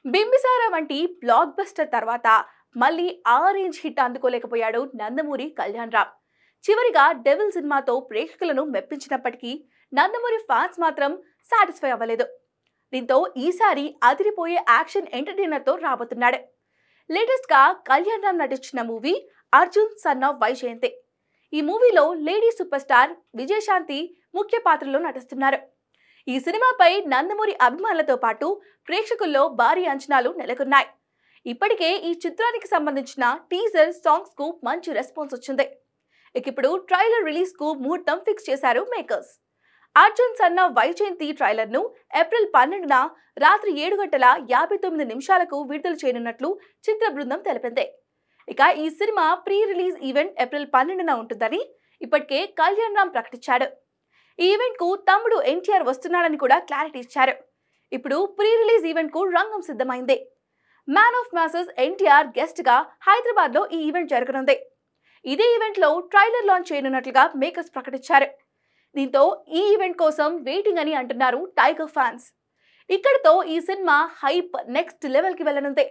బింబిసార వంటి block buster తర్వాత మళ్ళీ ఆ రేంజ్ హిట్ అందుకోలేకపోయాడు నందమూరి కళ్యాణ్ రామ్. చివరిగా డెవిల్ సినిమాతో ప్రేక్షకులను మెప్పించినప్పటికీ నందమూరి ఫ్యాన్స్ మాత్రం సాటిస్ఫై అవ్వలేదు. దీంతో ఈసారి అదిరిపోయే యాక్షన్ ఎంటర్టైనర్ తో రాబోతున్నాడు. లేటెస్ట్ గా కళ్యాణ్ రామ్ నటించిన movie Arjun son of Vyjayanthi. ఈ మూవీలో లేడీ సూపర్ స్టార్ విజయశాంతి ముఖ్య పాత్రలో నటిస్తున్నారు. ఈ సినిమాపై నందమూరి అభిమానులతో పాటు ప్రేక్షకుల్లో భారీ అంచనాలు నెలకొన్నాయి. ఇప్పటికే ఈ చిత్రానికి సంబంధించిన టీజర్ సాంగ్స్ కు మంచి రెస్పాన్స్ వచ్చింది. ఇప్పుడు ట్రైలర్ రిలీజ్ కు ముహూర్తం ఫిక్స్ చేశారు makers. Arjun son of Vyjayanthi trailer ను ఏప్రిల్ 12న రాత్రి 7:59 విడుదల చేయనున్నట్లు చిత్ర బృందం తెలిపింది. ఇక ఈ cinema pre release event April 12న ఉంటుందని ఇప్పటికే కళ్యాణ్ రామ్ ప్రకటించాడు. ఈ ఈవెంట్ కు తమ్ముడు ఎన్టీఆర్ వస్తున్నాడని కూడా క్లారిటీ ఇచ్చారు. ఇప్పుడు ప్రీ రిలీజ్ ఈవెంట్ కు రంగం సిద్ధమైంది. Man of masses NTR guest గా హైదరాబాద్ లో ఈ ఈవెంట్ జరగనుంది. ఇదే ఈవెంట్ లో ట్రైలర్ లాంచ్ చేయనున్నట్లుగా మేకర్స్ ప్రకటించారు. దీంతో ఈ ఈవెంట్ కోసం వెయిటింగ్ అని అంటున్నారు టైగర్ ఫ్యాన్స్. ఇక్కడితో ఈ సినిమా హైప్ నెక్స్ట్ లెవెల్ కి వెళ్ళనుంది.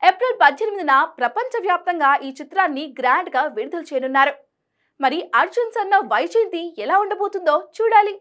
ఏప్రిల్ 18న ప్రపంచవ్యాప్తంగా ఈ చిత్రాన్ని గ్రాండ్ గా విడుదల చేయనున్నారు. మరి అర్జున్ సన్ ఆఫ్ వైజయంతి ఎలా ఉండబోతుందో చూడాలి.